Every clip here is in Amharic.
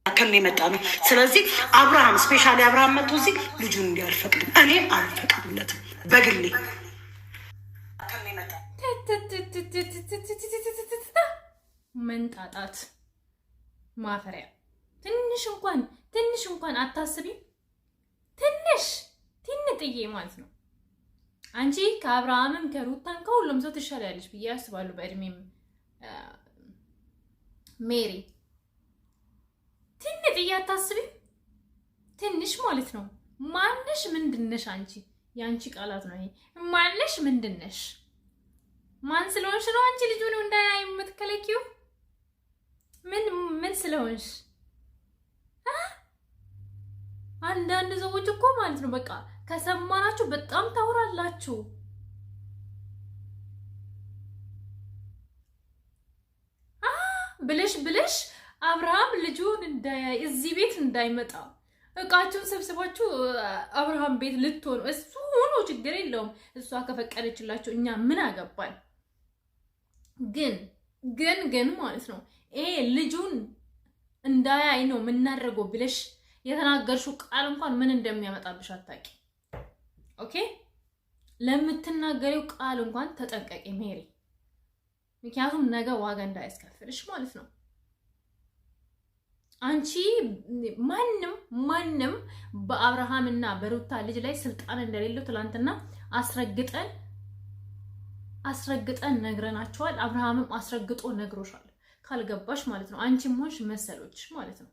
ከኔ መጣ ነው። ስለዚህ አብርሃም ስፔሻሊ አብርሃም መጥቶ እዚህ ልጁን እንዲያልፈቅድም እኔ አልፈቅድለትም በግሌ። መንጣጣት ማፈሪያ። ትንሽ እንኳን አታስቢም? ትንጥዬ ማለት ነው። አንቺ ከአብርሃምም ከሩታም ከሁሉም ሰው ትሻላለች ብዬ አስባለሁ። በእድሜም ሜሪ ትንጥዬ አታስቢም? ትንሽ ማለት ነው። ማንሽ ምንድነሽ አንቺ? ያንቺ ቃላት ነው ይሄ። ማንሽ ምንድነሽ? ማን ስለሆንሽ ነው አንቺ ልጁን እንዳያይ የምትከለኪው? ምን ስለሆንሽ? አንዳንድ ሰዎች እኮ ማለት ነው በቃ ከሰማናችሁ በጣም ታወራላችሁ። ብለሽ አብርሃም ልጁን እንዳያይ እዚህ ቤት እንዳይመጣ እቃችሁን ሰብስባችሁ አብርሃም ቤት ልትሆኑ እሱ ሆኖ ችግር የለውም። እሷ ከፈቀደችላችሁ እኛ ምን አገባን? ግን ማለት ነው ይሄ ልጁን እንዳያይ ነው የምናደርገው ብለሽ የተናገርሽው ቃል እንኳን ምን እንደሚያመጣብሽ አታውቂ። ኦኬ፣ ለምትናገሪው ቃል እንኳን ተጠንቀቂ ሜሪ፣ ምክንያቱም ነገ ዋጋ እንዳያስከፍልሽ ማለት ነው። አንቺ ማንም በአብርሃምና በሩታ ልጅ ላይ ስልጣን እንደሌለው ትላንትና አስረግጠን ነግረናቸዋል። አብርሃምም አስረግጦ ነግሮሻል፣ ካልገባሽ ማለት ነው። አንቺም ሆንሽ መሰሎችሽ ማለት ነው።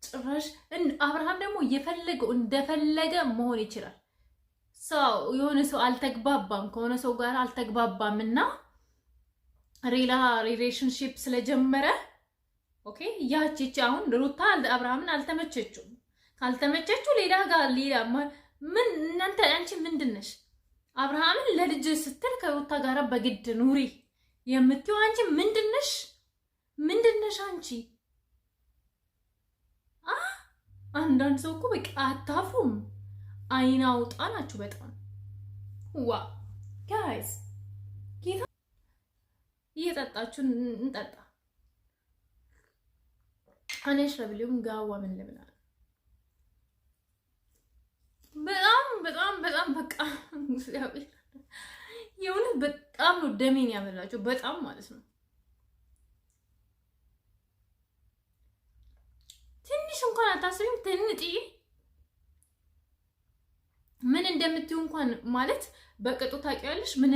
ጭራሽ አብርሃም ደግሞ እንደፈለገ መሆን ይችላል። የሆነ ሰው አልተግባባም ከሆነ ሰው ጋር አልተግባባም እና ሪሌሽንሺፕ ስለጀመረ ኦኬ፣ ያቺ አሁን ሩታ አብርሃምን አልተመቸችውም። ካልተመቸችው ሌላ ምን እናንተ አንቺ ምንድነሽ? አብርሃምን ለልጅ ስትል ከሩታ ጋር በግድ ኑሪ የምትይው አንቺ ምንድነሽ አንቺ? አንዳንድ ሰው እኮ በቃ አታፍሩም። አይና አውጣ ናችሁ በጣም ዋ ጋይስ። ጌታ እየጠጣችሁ እንጠጣ። እኔ ሸብሊውም ጋዋ ምን ልብላ በጣም በቃ የሆነ በጣም ነው ደሜን ያመላችሁ በጣም ማለት ነው። ትንሽ እንኳን አታስቢም? ትንጥዬ ምን እንደምትዩ እንኳን ማለት በቅጡ ታውቂያለሽ። ምን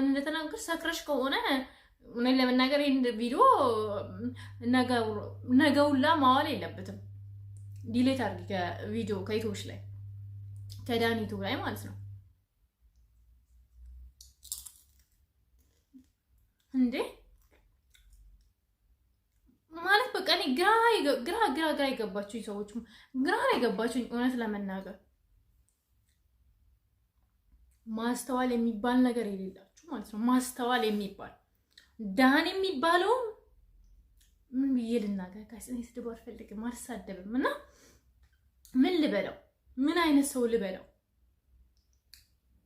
እንደተናገርሽ ሰክረሽ ከሆነ እኔ ለመናገር ይሄን ቪዲዮ ነገውላ ማዋል የለበትም። ዲሌት አድርጊ ከቪዲዮ ከዩቲዩብሽ ላይ ከዳኒ ዩቲዩብ ላይ ማለት ነው። እንዴ ማለት በቃ እኔ ግራ የገባችሁኝ ሰዎች ግራ የገባችሁኝ እውነት ለመናገር ማስተዋል የሚባል ነገር የሌላችሁ ማለት ነው። ማስተዋል የሚባል ዳን የሚባለው ምን ብዬ ልናገር? እኔ ስድብ አልፈልግም፣ አልሳደብም። እና ምን ልበለው? ምን አይነት ሰው ልበለው?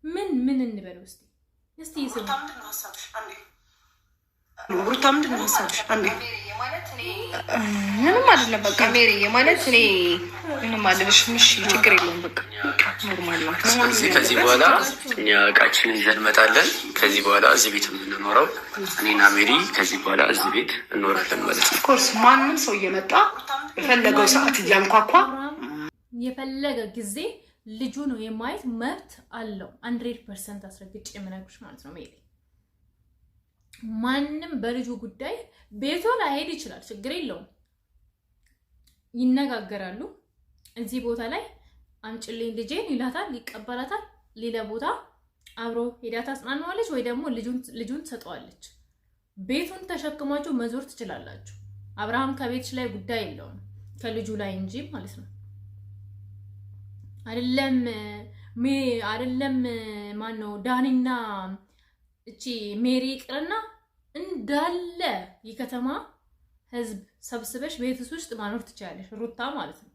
ምን እንበለው? እስቲ ይስሙ። ሩታ ምንድን ነው ሀሳብሽ? አንዴ ምንም አይደለም። በቃ ሜሪ ማለት እኔ ምንም አልልሽም። እሺ ችግር የለውም። በቃ ኖርማል ነው። ከዚህ በኋላ እኛ እቃችንን ይዘን እንመጣለን። ከዚህ በኋላ እዚህ ቤት የምንኖረው እኔና ሜሪ ከዚህ በኋላ እዚህ ቤት እንኖራለን ማለት ነው። ኮርስ ማንም ሰው እየመጣ የፈለገው ሰዓት እያንኳኳ የፈለገ ጊዜ ልጁ ነው የማየት መብት አለው። 100% አስረግጬ የምነግርሽ ማለት ነው ሜሪ። ማንም በልጁ ጉዳይ ቤቱ ላይሄድ ይችላል፣ ችግር የለውም። ይነጋገራሉ። እዚህ ቦታ ላይ አምጪልኝ ልጄን ይላታል፣ ይቀበላታል። ሌላ ቦታ አብሮ ሄዳ ታጽናናዋለች ወይ ደግሞ ልጁን ትሰጠዋለች። ቤቱን ተሸክማችሁ መዞር ትችላላችሁ። አብርሃም ከቤትሽ ላይ ጉዳይ የለውም ከልጁ ላይ እንጂ ማለት ነው። አይደለም ማን ነው ዳኒና እቺ ሜሪ ቅርና እንዳለ የከተማ ህዝብ ሰብስበሽ ቤትስ ውስጥ ማኖር ትችላለሽ፣ ሩታ ማለት ነው።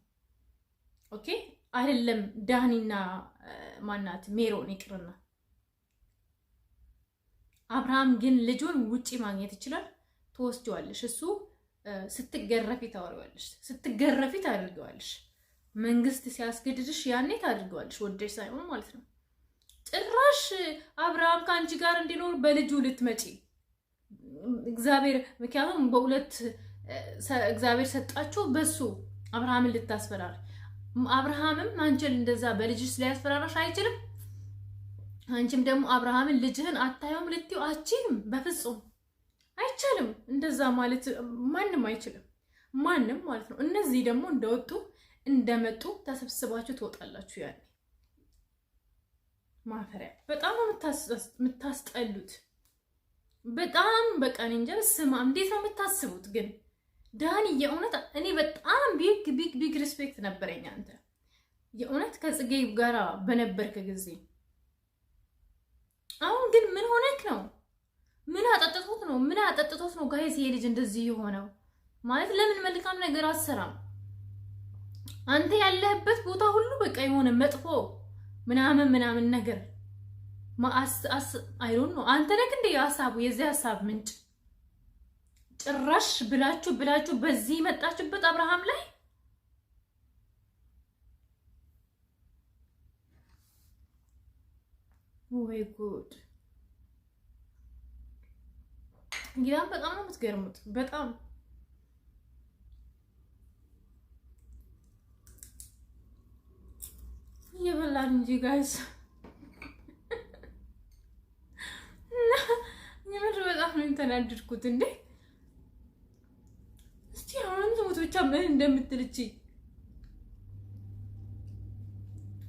ኦኬ አይደለም ዳኒና ማናት ሜሮን ይቅርና አብርሃም ግን ልጁን ውጪ ማግኘት ይችላል። ትወስጂዋለሽ። እሱ ስትገረፊ ታወሪዋለሽ፣ ስትገረፊ ታደርገዋለሽ። መንግስት ሲያስገድድሽ ያኔ ታደርገዋለሽ፣ ወደሽ ሳይሆን ማለት ነው። ጭራሽ አብርሃም ከአንቺ ጋር እንዲኖር በልጁ ልትመጪ እግዚአብሔር ምክንያቱም በሁለት እግዚአብሔር ሰጣችሁ በሱ አብርሃምን ልታስፈራሪ። አብርሃምም አንቺን እንደዛ በልጅሽ ሊያስፈራራሽ አይችልም። አንቺም ደግሞ አብርሃምን ልጅህን አታየውም ልትዩ አችልም። በፍጹም አይቻልም። እንደዛ ማለት ማንም አይችልም፣ ማንም ማለት ነው። እነዚህ ደግሞ እንደወጡ እንደመጡ ተሰብስባችሁ ትወጣላችሁ። ያኔ ማፈሪያ በጣም የምታስጠሉት በጣም በቃ እኔ እንጃ። ስማ እንዴት ነው የምታስቡት ግን? ዳኒ የእውነት እኔ በጣም ቢግ ሪስፔክት ነበረኝ አንተ የእውነት ከጽጌ ጋራ በነበርክ ጊዜ። አሁን ግን ምን ሆነክ ነው? ምን አጠጥቶት ነው ጋይስ ይሄ ልጅ እንደዚህ የሆነው? ማለት ለምን መልካም ነገር አሰራም? አንተ ያለህበት ቦታ ሁሉ በቃ የሆነ መጥፎ ምናምን ነገር አይሮን ነው። አንተ ነህ እንደ ሐሳቡ የዚህ ሐሳብ ምንጭ። ጭራሽ ብላችሁ በዚህ መጣችሁበት አብርሃም ላይ። ወይ ጉድ! ጊዳም በጣም ነው የምትገርሙት። በጣም እየበላን እንጂ ጋይስ የምር በጣም ነው የተናደድኩት። እንዴ እስቲ አሁን ሰውት ብቻ ምን እንደምትልቺ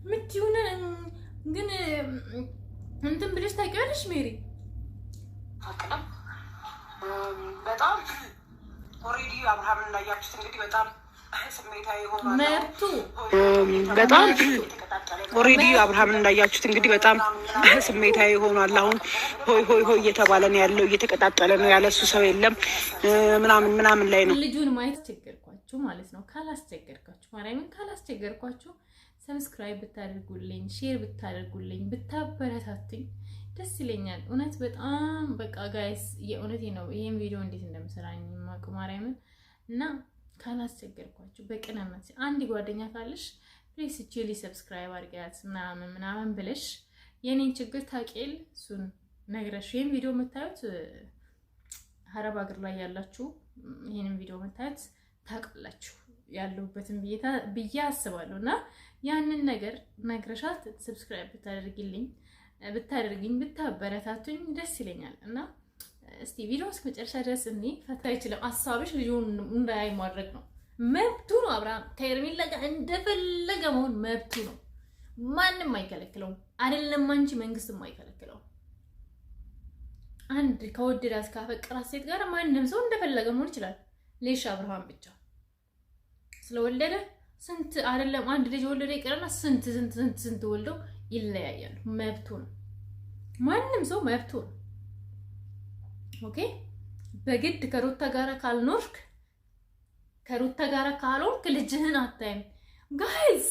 ምትዩነ ግን እንትን ብለሽ ታውቂያለሽ ሜሪ? በጣም ኦሬዲ አብርሃም እናያችሁት እንግዲህ በጣም ስሜታዊ ሆኗል። መብቱ በጣም ኦሬዲ አብርሃም እንዳያችሁት እንግዲህ በጣም ስሜታዊ ሆኗል። አሁን ሆይ እየተባለ ነው ያለው፣ እየተቀጣጠለ ነው ያለ እሱ ሰው የለም ምናምን ላይ ነው። ልጁን ማየት አስቸገርኳችሁ ማለት ነው። ካላስቸገርኳችሁ ማርያምን ካላስቸገርኳችሁ ሰብስክራይብ ብታደርጉልኝ፣ ሼር ብታደርጉልኝ፣ ብታበረታቱኝ ደስ ይለኛል። እውነት በጣም በቃ ጋይስ የእውነቴ ነው። ይሄን ቪዲዮ እንዴት እንደምሰራኝ ማቁ ማርያምን እና ካላስቸገርኳችሁ በቅንነት አንድ ጓደኛ ካለሽ ፕሊስ ቺሊ ሰብስክራይብ አድርጋት ምናምን ብለሽ የኔን ችግር ታውቂል እሱን ነግረሽ ይሄን ቪዲዮ የምታዩት ሀረብ ሀገር ላይ ያላችሁ ይሄንን ቪዲዮ የምታዩት ታውቃላችሁ ያለሁበትን ብዬ አስባለሁ እና ያንን ነገር ነግረሻት ሰብስክራይብ ብታደርግኝ ብታበረታቱኝ ደስ ይለኛል እና እስቲ ቪዲዮ እስከ መጨረሻ ድረስ እኔ ፈታ ይችላል። ሐሳብሽ ልጁን እንዳያይ ማድረግ ነው፣ መብቱ ነው። አብርሃም ከኤርሜላ ጋር እንደፈለገ መሆን መብቱ ነው። ማንም አይከለክለውም። አይደለም አንቺ መንግስትም አይከለክለውም። አንድ ከወደዳት ካፈቀራት ሴት ጋር ማንም ሰው እንደፈለገ መሆን ይችላል። ሌሽ አብርሃም ብቻ ስለወለደ ስንት አይደለም አንድ ልጅ ወለደ ይቀርና ስንት ወልደው ይለያያሉ። መብቱ ነው። ማንም ሰው መብቱ ነው። ኦኬ በግድ ከሩታ ጋር ካልኖርክ ከሩታ ጋር ካልሆንክ ልጅህን አታይም። ጋይስ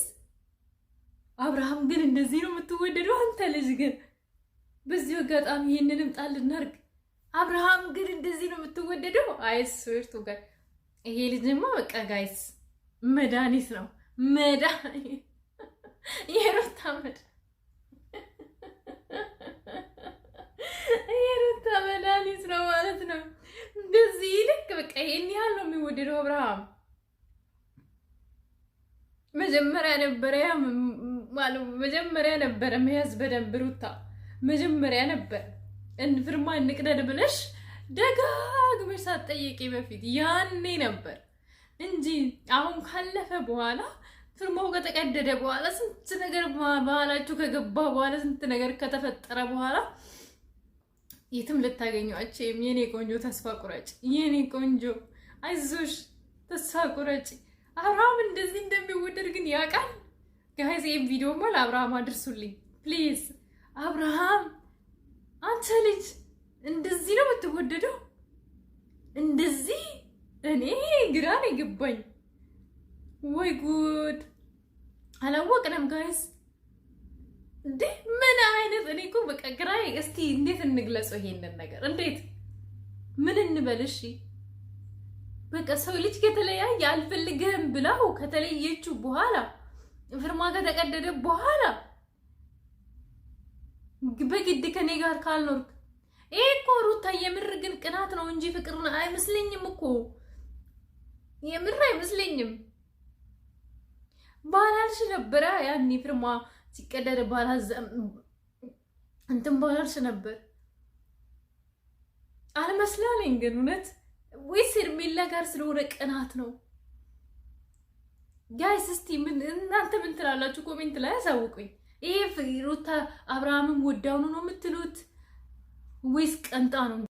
አብርሃም ግን እንደዚህ ነው የምትወደደው። አንተ ልጅ ግን በዚህ አጋጣሚ ይሄንንም ጣል እናርግ። አብርሃም ግን እንደዚህ ነው የምትወደደው። አይስርቱ ጋር ይሄ ልጅማ በቃ ጋይስ መድኃኒት ነው። መድኃኒት የሩታ መድኃኒት ነው ማለት ነው። እንደዚህ ልክ በቃ ይሄን ያህል ነው የሚወደደው አብርሃም። መጀመሪያ ነበረ መያዝ በደንብ ሩታ መጀመሪያ ነበር እንፍርማ እንቅደድ ብለሽ ደጋግመሽ ሳትጠይቂ በፊት ያኔ ነበር እንጂ አሁን ካለፈ በኋላ ፍርማው ከተቀደደ በኋላ ስንት ነገር በኋላችሁ ከገባ በኋላ ስንት ነገር ከተፈጠረ በኋላ የትም ልታገኙአቸው የኔ ቆንጆ ተስፋ ቁረጭ፣ የኔ ቆንጆ አይዞሽ ተስፋ ቁረጭ። አብርሃም እንደዚህ እንደሚወደድ ግን ያውቃል። ጋይስ ይሄን ቪዲዮ ማለት አብርሃም አድርሱልኝ ፕሊዝ። አብርሃም አንተ ልጅ እንደዚህ ነው የምትወደደው? እንደዚህ እኔ ግራ ነው የገባኝ። ወይ ጉድ አላወቅንም ጋይስ። እንዴ ምን አይነት እኔ እኮ በቃ ግራ። እስቲ እንዴት እንግለጸው ይሄንን ነገር? እንዴት ምን እንበል? እሺ በቃ ሰው ልጅ ከተለያየ አልፈልግህም ብለው ከተለየችው በኋላ ፍርማ ከተቀደደ በኋላ በግድ ከኔ ጋር ካልኖርክ ይሄ እኮ ሩታ የምር ግን ቅናት ነው እንጂ ፍቅር አይመስለኝም እኮ የምር አይመስለኝም። ባላልሽ ነበረ ያኔ ፍርማ ሲቀደደ ባላዝ እንትን ባላልሽ ነበር አልመስላለኝ። ግን እውነት ወይስ ሄርሜላ ጋር ስለሆነ ቅናት ነው? ጋይስ እስቲ ምን እናንተ ምን ትላላችሁ? ኮሜንት ላይ አሳውቁኝ። ይሄ ሩታ አብርሃምም ወዳውኑ ነው የምትሉት ወይስ ቀንጣ ነው?